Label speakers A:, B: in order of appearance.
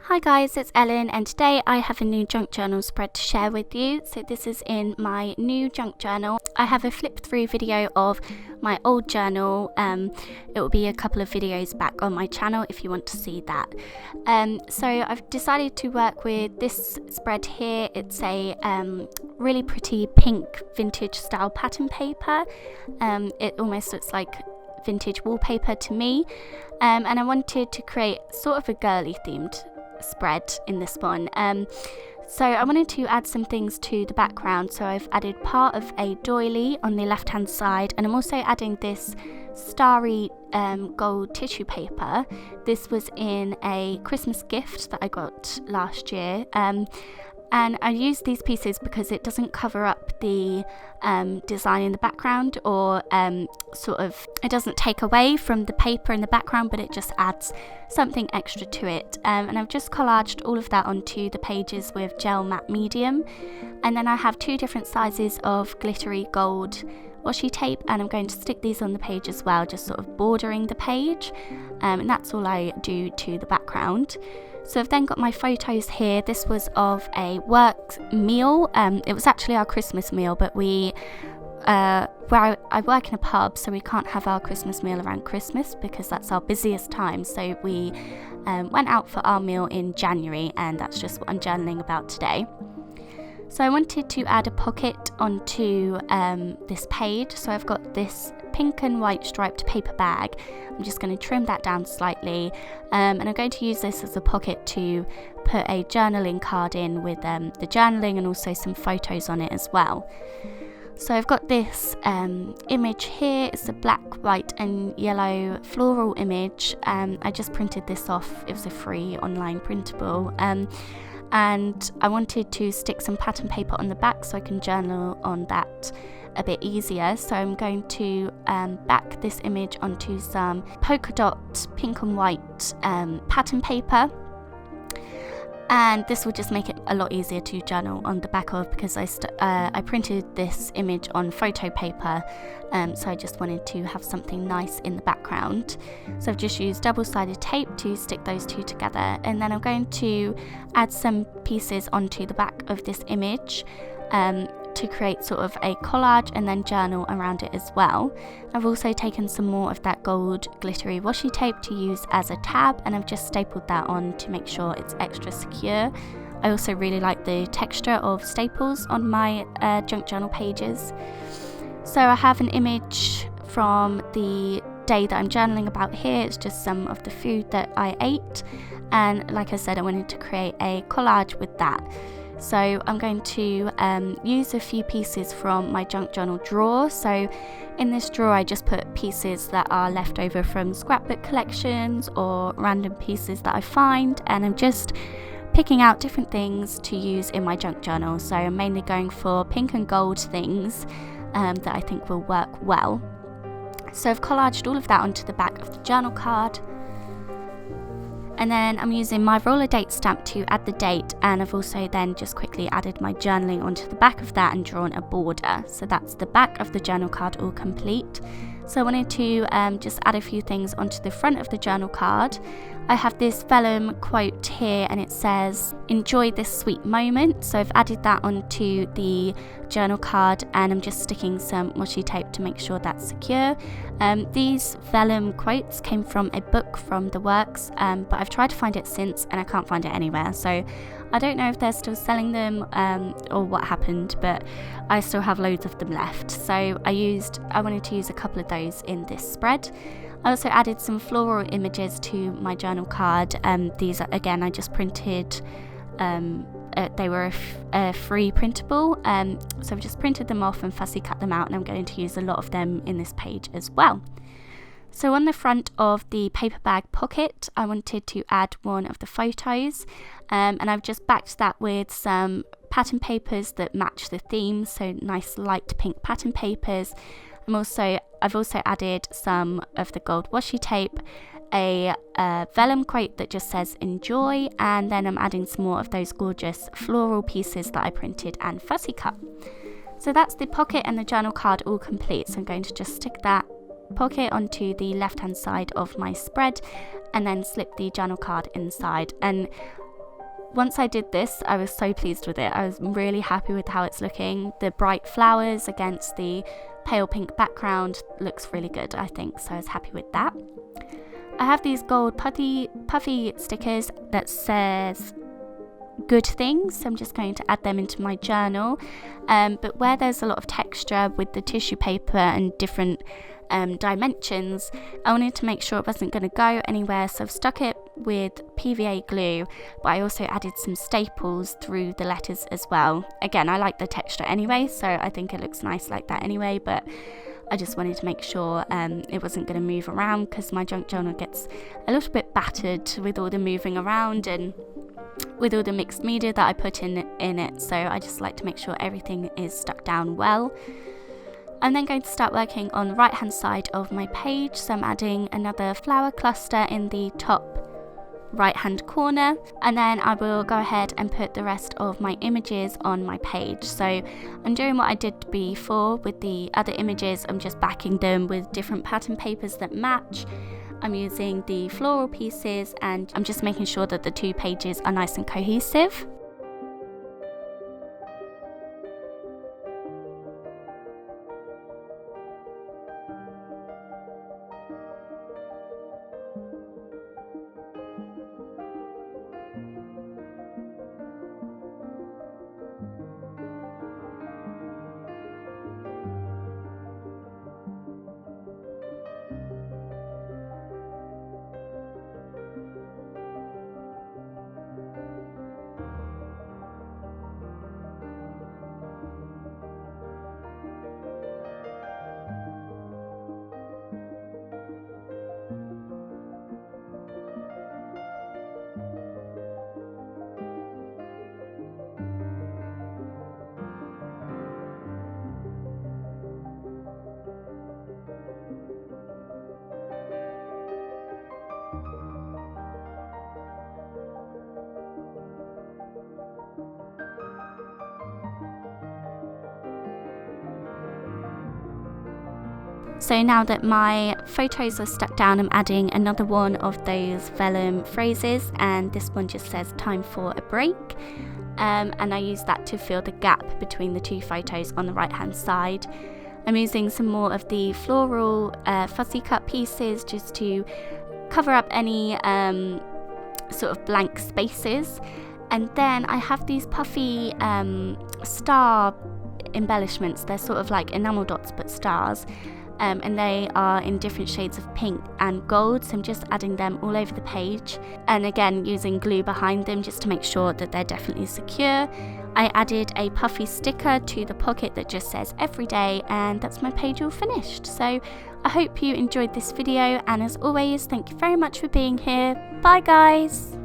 A: Hi guys, it's Ellen and today I have a new junk journal spread to share with you. So this is in my new junk journal. I have a flip through video of my old journal. It will be a couple of videos back on my channel if you want to see that. So I've decided to work with this spread here. It's a really pretty pink vintage style pattern paper. It almost looks like vintage wallpaper to me, and I wanted to create sort of a girly themed spread in this one. So I wanted to add some things to the background, so I've added part of a doily on the left hand side, and I'm also adding this starry gold tissue paper. This was in a Christmas gift that I got last year, and I use these pieces because it doesn't cover up the design in the background, or it doesn't take away from the paper in the background, but it just adds something extra to it. And I've just collaged all of that onto the pages with gel matte medium, and then I have two different sizes of glittery gold washi tape, and I'm going to stick these on the page as well, just sort of bordering the page, and that's all I do to the background. So I've then got my photos here. This was of a work meal. It was actually our Christmas meal, but I work in a pub, so we can't have our Christmas meal around Christmas because that's our busiest time. So we went out for our meal in January, and that's just what I'm journaling about today. So I wanted to add a pocket onto this page. So I've got this pink and white striped paper bag. I'm just going to trim that down slightly, and I'm going to use this as a pocket to put a journaling card in with the journaling and also some photos on it as well. So I've got this image here. It's a black, white and yellow floral image. I just printed this off. It was a free online printable, and I wanted to stick some pattern paper on the back so I can journal on that a bit easier. So I'm going to back this image onto some polka dot pink and white pattern paper, and this will just make it a lot easier to journal on the back of, because I printed this image on photo paper, so I just wanted to have something nice in the background. So I've just used double-sided tape to stick those two together, and then I'm going to add some pieces onto the back of this image to create sort of a collage and then journal around it as well. I've also taken some more of that gold glittery washi tape to use as a tab, and I've just stapled that on to make sure it's extra secure. I also really like the texture of staples on my junk journal pages. So I have an image from the day that I'm journaling about here. It's just some of the food that I ate, and like I said, I wanted to create a collage with that. So I'm going to use a few pieces from my junk journal drawer. So in this drawer I just put pieces that are left over from scrapbook collections or random pieces that I find, and I'm just picking out different things to use in my junk journal. So I'm mainly going for pink and gold things that I think will work well. So I've collaged all of that onto the back of the journal card. And then I'm using my roller date stamp to add the date, and I've also then just quickly added my journaling onto the back of that and drawn a border. So that's the back of the journal card all complete. So I wanted to just add a few things onto the front of the journal card. I have this vellum quote here, and it says, "Enjoy this sweet moment." So I've added that onto the journal card, and I'm just sticking some washi tape to make sure that's secure. These vellum quotes came from a book from the works, but I've tried to find it since and I can't find it anywhere. So I don't know if they're still selling them or what happened, but I still have loads of them left. So I wanted to use a couple of those in this spread. I also added some floral images to my journal card. These are, again, I just printed, they were a free printable, so I've just printed them off and fussy cut them out, and I'm going to use a lot of them in this page as well. So on the front of the paper bag pocket, I wanted to add one of the photos, and I've just backed that with some pattern papers that match the theme, so nice light pink pattern papers. I've also added some of the gold washi tape, a vellum quote that just says "enjoy," and then I'm adding some more of those gorgeous floral pieces that I printed and fussy cut. So that's the pocket and the journal card all complete. So I'm going to just stick that pocket onto the left hand side of my spread and then slip the journal card inside. And once I did this, I was so pleased with it. I was really happy with how it's looking. The bright flowers against the pale pink background looks really good, I think, so I was happy with that. I have these gold puffy stickers that says good things, so I'm just going to add them into my journal, but where there's a lot of texture with the tissue paper and different dimensions, I wanted to make sure it wasn't going to go anywhere, so I've stuck it with PVA glue, but I also added some staples through the letters as well. Again, I like the texture anyway, so I think it looks nice like that anyway, but I just wanted to make sure it wasn't going to move around, because my junk journal gets a little bit battered with all the moving around and with all the mixed media that I put in it, so I just like to make sure everything is stuck down well. I'm then going to start working on the right hand side of my page, so I'm adding another flower cluster in the top right hand corner, and then I will go ahead and put the rest of my images on my page. So I'm doing what I did before with the other images. I'm just backing them with different pattern papers that match. I'm using the floral pieces, and I'm just making sure that the two pages are nice and cohesive. So now that my photos are stuck down, I'm adding another one of those vellum phrases, and this one just says time for a break, and I use that to fill the gap between the two photos on the right hand side. I'm using some more of the floral fussy cut pieces just to cover up any sort of blank spaces, and then I have these puffy star embellishments. They're sort of like enamel dots but stars, and they are in different shades of pink and gold, so I'm just adding them all over the page, and again using glue behind them just to make sure that they're definitely secure. I added a puffy sticker to the pocket that just says everyday, and that's my page all finished. So I hope you enjoyed this video, and as always, thank you very much for being here. Bye guys!